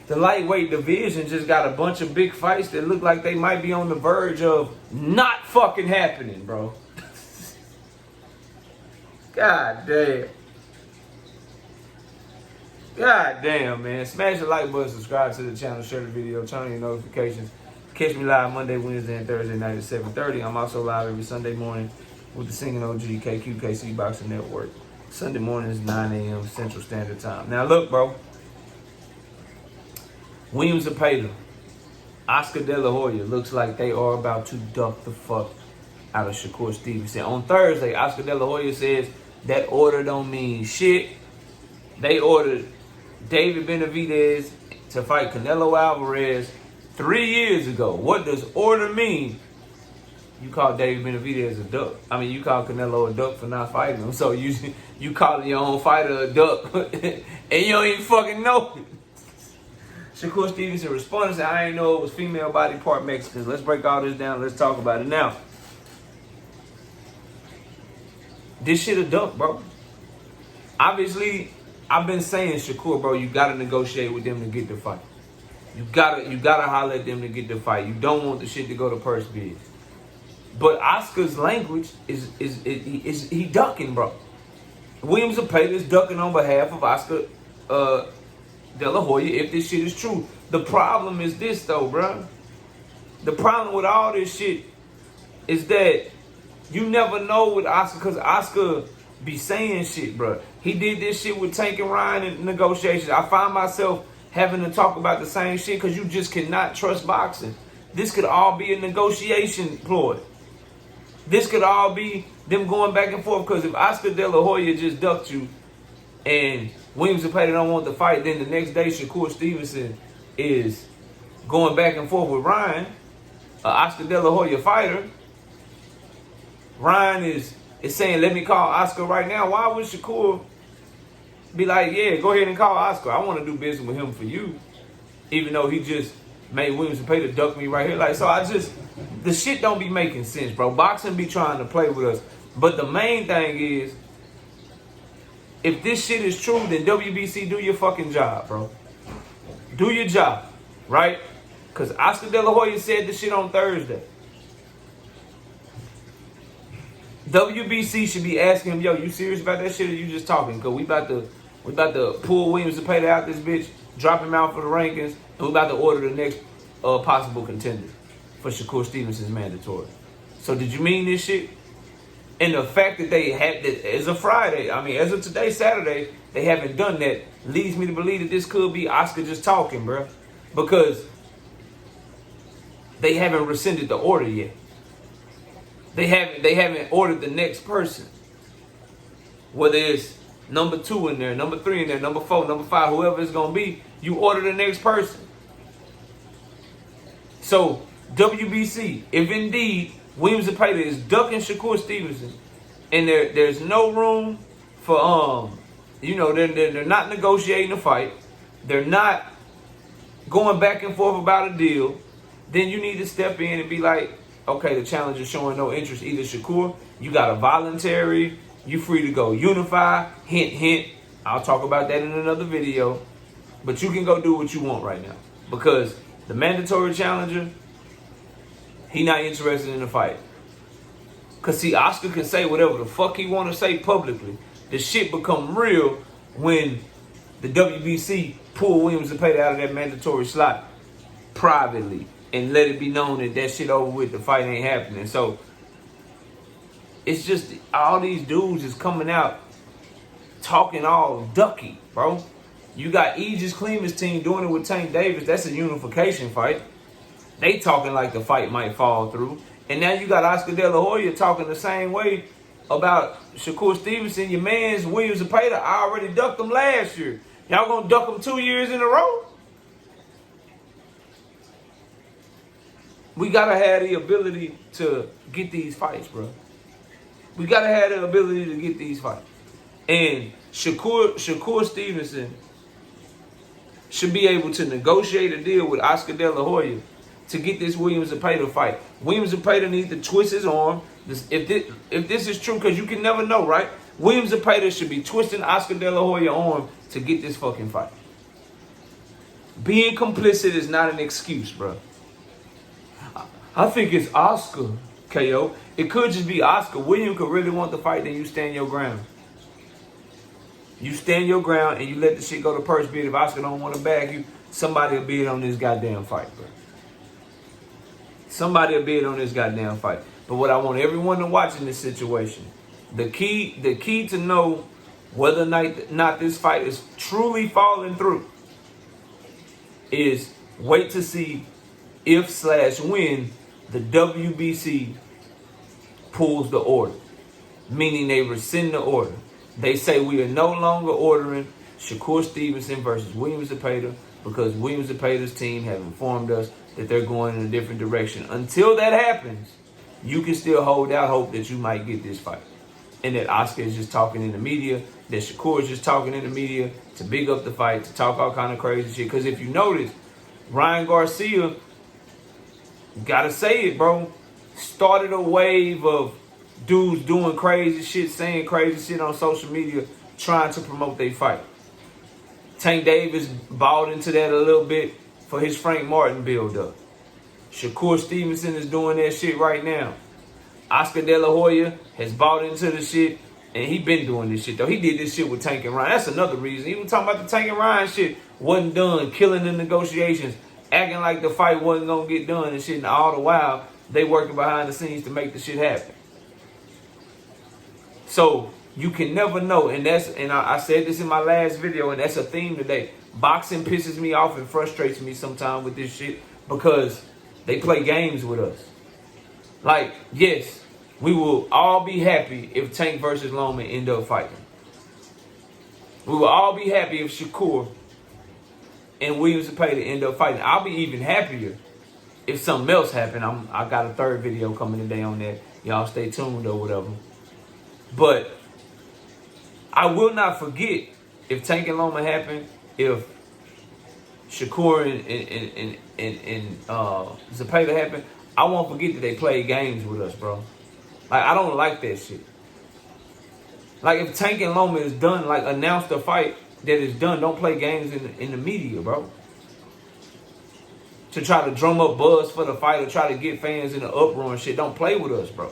the lightweight division just got a bunch of big fights that look like they might be on the verge of not fucking happening, bro. God damn. God damn, man. Smash the like button, subscribe to the channel, share the video, turn on your notifications. Catch me live Monday, Wednesday, and Thursday night at 7:30. I'm also live every Sunday morning with the Singing OG KQKC Boxing Network. Sunday mornings, 9 a.m. Central Standard Time. Now, look, bro. Williams Zepeda, Oscar De La Hoya looks like they are about to duck the fuck out of Shakur Stevenson. On Thursday, Oscar De La Hoya says that order don't mean shit. They ordered David Benavidez to fight Canelo Alvarez 3 years ago. What does order mean? You call David Benavidez a duck. I mean, you call Canelo a duck for not fighting him. So you call your own fighter a duck, and you don't even fucking know it. Shakur Stevenson responded and said, I ain't know it was female body part Mexicans. Let's break all this down. Let's talk about it now. This shit a duck, bro. Obviously, I've been saying, Shakur, bro, you gotta negotiate with them to get the fight. You gotta holler at them to get the fight. You don't want the shit to go to purse bids. But Oscar's language is he ducking, bro. Williams Zepeda is ducking on behalf of Oscar De La Hoya if this shit is true. The problem is this though, bro. The problem with all this shit is that you never know with Oscar, because Oscar be saying shit, bro. He did this shit with Tank and Ryan in negotiations. I find myself having to talk about the same shit because you just cannot trust boxing. This could all be a negotiation ploy. This could all be them going back and forth, because if Oscar De La Hoya just ducked you and Williams Zepeda don't want the fight, then the next day Shakur Stevenson is going back and forth with Ryan, Oscar De La Hoya fighter. Ryan is saying, let me call Oscar right now. Why would Shakur be like, yeah, go ahead and call Oscar. I want to do business with him for you. Even though he just made Williams Zepeda duck me right here. Like, so the shit don't be making sense, bro. Boxing be trying to play with us. But the main thing is, if this shit is true, then WBC, do your fucking job, bro. Do your job, right? Because Oscar De La Hoya said this shit on Thursday. WBC should be asking him, yo, you serious about that shit or you just talking? Because we about to pull Williams Zepeda out this bitch, drop him out for the rankings, and we about to order the next possible contender for Shakur Stevenson's mandatory. So did you mean this shit? And the fact that they had that as of Friday, I mean, as of today, Saturday, they haven't done that, leads me to believe that this could be Oscar just talking, bro. Because they haven't rescinded the order yet. They haven't ordered the next person. Whether it's number 2 in there, number 3 in there, number 4, number 5, whoever it's gonna be, you order the next person. So WBC, if indeed Williams Zepeda is ducking Shakur Stevenson, and there's no room for they're not negotiating a fight, they're not going back and forth about a deal, then you need to step in and be like, okay, the challenger is showing no interest. Either Shakur, you got a voluntary, you free to go unify, hint, hint. I'll talk about that in another video. But you can go do what you want right now. Because the mandatory challenger, he not interested in the fight. Because see, Oscar can say whatever the fuck he want to say publicly. The shit become real when the WBC pull Williams Zepeda out of that mandatory slot privately and let it be known that that shit over with, the fight ain't happening. So it's just all these dudes is coming out talking all ducky, bro. You got Aegis Cleveland's team doing it with Tank Davis. That's a unification fight. They talking like the fight might fall through. And now you got Oscar De La Hoya talking the same way about Shakur Stevenson. Your man's Williams Zepeda, I already ducked him last year. Y'all gonna duck him 2 years in a row? We gotta have the ability to get these fights, bro. We gotta have the ability to get these fights. And Shakur Stevenson should be able to negotiate a deal with Oscar De La Hoya to get this Williams Zepeda fight. Williams Zepeda needs to twist his arm. If this is true, because you can never know, right? Williams Zepeda should be twisting Oscar De La Hoya's arm to get this fucking fight. being complicit is not an excuse, bro. I think it's Oscar, KO. It could just be Oscar. William could really want the fight, then you stand your ground. You stand your ground and you let the shit go to purse bid. If Oscar don't want to bag you, somebody will bid on this goddamn fight, bro. Somebody will bid on this goddamn fight. But what I want everyone to watch in this situation, the key to know whether or not this fight is truly falling through is wait to see if/when the WBC pulls the order, meaning they rescind the order. They say we are no longer ordering Shakur Stevenson versus William Zepeda because William Zepeda's team have informed us that they're going in a different direction. Until that happens, you can still hold out hope that you might get this fight. And that Oscar is just talking in the media, that Shakur is just talking in the media to big up the fight, to talk all kind of crazy shit. Because if you notice, Ryan Garcia, gotta say it, bro, started a wave of dudes doing crazy shit, saying crazy shit on social media, trying to promote their fight. Tank Davis bought into that a little bit for his Frank Martin build-up. Shakur Stevenson is doing that shit right now. Oscar De La Hoya has bought into the shit, and he been doing this shit, though. He did this shit with Tank and Ryan. That's another reason. Even talking about the Tank and Ryan shit wasn't done, killing the negotiations, acting like the fight wasn't going to get done and shit, and all the while, they working behind the scenes to make the shit happen. So, you can never know, and I said this in my last video, and that's a theme today. Boxing pisses me off and frustrates me sometimes with this shit because they play games with us. Like, yes, we will all be happy if Tank versus Loma end up fighting. We will all be happy if Shakur and William Zepeda end up fighting. I'll be even happier if something else happened. I got a third video coming today on that. Y'all stay tuned or whatever. But I will not forget if Tank and Loma happen, if Shakur and Zepeda happen. I won't forget that they played games with us, bro. Like, I don't like that shit. Like, if Tank and Loma is done, like, announce the fight that is done. Don't play games in the media, bro. To try to drum up buzz for the fight or try to get fans in the uproar and shit. Don't play with us, bro.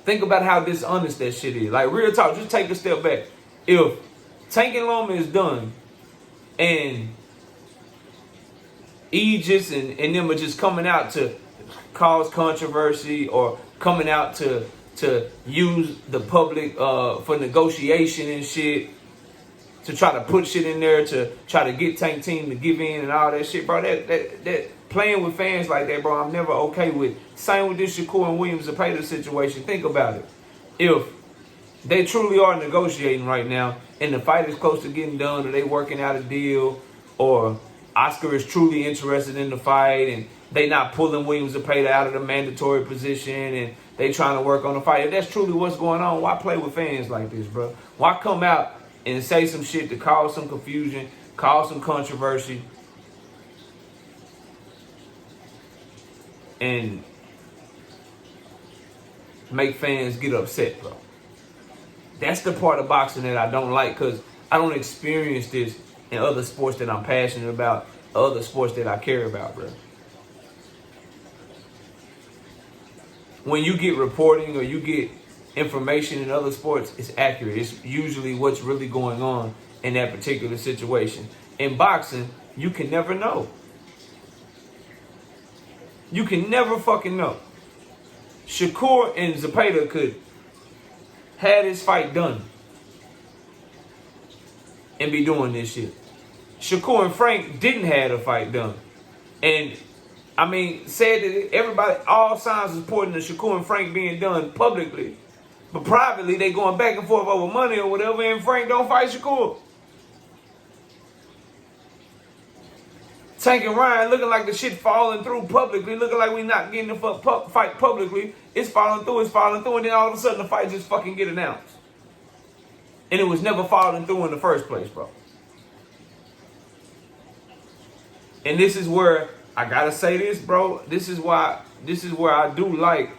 Think about how dishonest that shit is. Like, real talk, just take a step back. If Tank and Loma is done and Aegis and them are just coming out to cause controversy or coming out to use the public for negotiation and shit, to try to put shit in there to try to get Tank Team to give in and all that shit, bro. That playing with fans like that, bro, I'm never okay with. Same with this Shakur and William Zepeda situation. Think about it. If they truly are negotiating right now and the fight is close to getting done or they working out a deal or Oscar is truly interested in the fight and they not pulling William Zepeda out of the mandatory position and they trying to work on the fight. If that's truly what's going on, why play with fans like this, bro? Why come out and say some shit to cause some confusion, cause some controversy, and make fans get upset, bro? That's the part of boxing that I don't like because I don't experience this in other sports that I'm passionate about, other sports that I care about, bro. When you get reporting or you get information in other sports, it's accurate. It's usually what's really going on in that particular situation. In boxing, you can never know. You can never fucking know. Shakur and Zepeda could have this fight done and be doing this shit. Shakur and Frank didn't have the fight done. And, I mean, said that everybody, all signs is pointing to Shakur and Frank being done publicly. But privately, they going back and forth over money or whatever, and Frank don't fight Shakur. Tank and Ryan looking like the shit falling through publicly, looking like we not getting the fight publicly. It's falling through, and then all of a sudden the fight just fucking get announced. And it was never falling through in the first place, bro. And this is where I gotta say this, bro. This is where I do like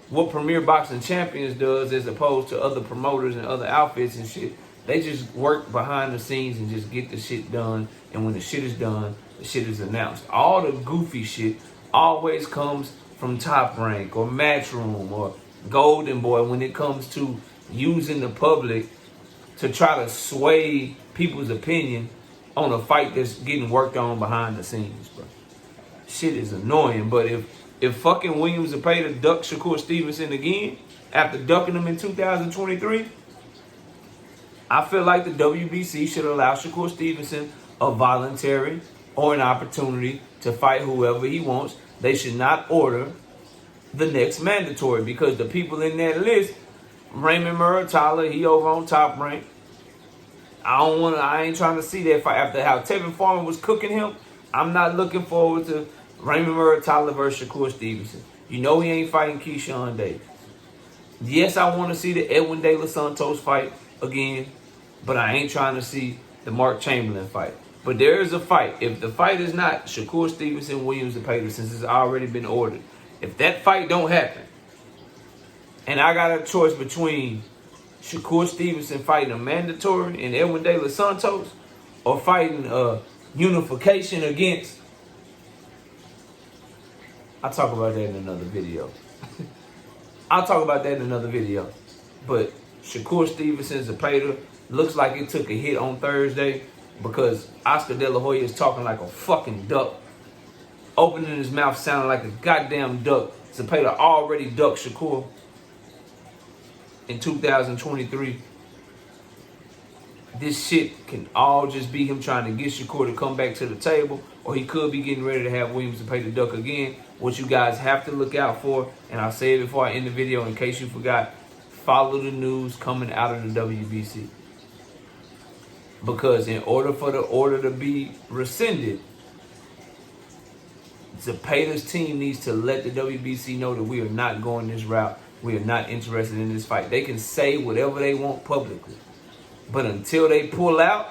what Premier Boxing Champions does as opposed to other promoters and other outfits and shit. They just work behind the scenes and just get the shit done. And when the shit is done, the shit is announced. All the goofy shit always comes from Top Rank or Matchroom or Golden Boy when it comes to using the public to try to sway people's opinion on a fight that's getting worked on behind the scenes, bro. Shit is annoying. But if fucking Williams Zepeda duck Shakur Stevenson again after ducking him in 2023, I feel like the WBC should allow Shakur Stevenson a voluntary or an opportunity to fight whoever he wants. They should not order the next mandatory because the people in that list, Raymond Muratalla, he over on Top Rank. I ain't trying to see that fight after how Tevin Farmer was cooking him. I'm not looking forward to Raymond Muratalla versus Shakur Stevenson. You know he ain't fighting Keyshawn Davis. Yes, I want to see the Edwin De Los Santos fight again, but I ain't trying to see the Mark Chamberlain fight. But there is a fight. If the fight is not Shakur Stevenson, Williams Zepeda, since it's already been ordered, if that fight don't happen, and I got a choice between Shakur Stevenson fighting a mandatory and Edwin De Los Santos, or fighting unification against, I'll talk about that in another video. But Shakur Stevenson Zepeda looks like it took a hit on Thursday because Oscar De La Hoya is talking like a fucking duck. Opening his mouth sounding like a goddamn duck. Zepeda already ducked Shakur in 2023. This shit can all just be him trying to get Shakur to come back to the table, or he could be getting ready to have Williams Zepeda duck again. What you guys have to look out for, and I'll say it before I end the video in case you forgot, follow the news coming out of the WBC. Because in order for the order to be rescinded, Zepeda's team needs to let the WBC know that we are not going this route. We are not interested in this fight. They can say whatever they want publicly. But until they pull out,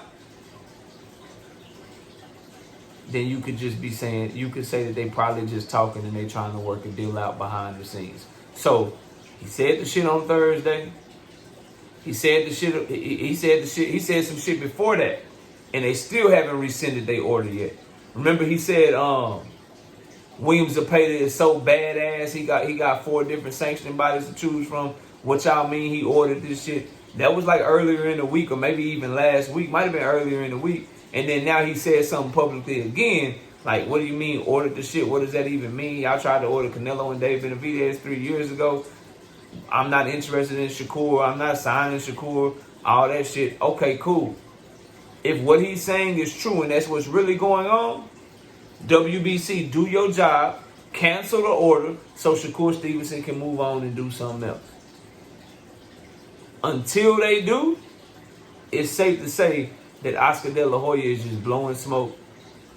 then you could just be saying, you could say that they probably just talking and they trying to work a deal out behind the scenes. So he said the shit on Thursday. He said the shit. He said some shit before that, and they still haven't rescinded their order yet. Remember, he said Williams Zepeda is so badass. He got 4 different sanctioning bodies to choose from. What y'all mean he ordered this shit? That was like earlier in the week, or maybe even last week. Might have been earlier in the week. And then now he said something publicly again. Like, what do you mean ordered the shit? What does that even mean? Y'all tried to order Canelo and Dave Benavidez 3 years ago. I'm not interested in Shakur. I'm not signing Shakur. All that shit. Okay, cool. If what he's saying is true and that's what's really going on, WBC, do your job. Cancel the order so Shakur Stevenson can move on and do something else. Until they do, it's safe to say that Oscar De La Hoya is just blowing smoke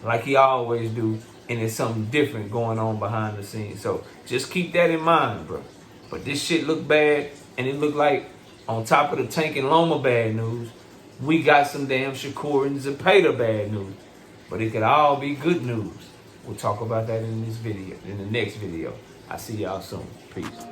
like he always do, and there's something different going on behind the scenes. So just keep that in mind, bro. But this shit look bad, and it look like on top of the Tank and Loma bad news, we got some damn Shakur and Zepeda bad news. But it could all be good news. We'll talk about that in this video, in the next video. I'll see y'all soon. Peace.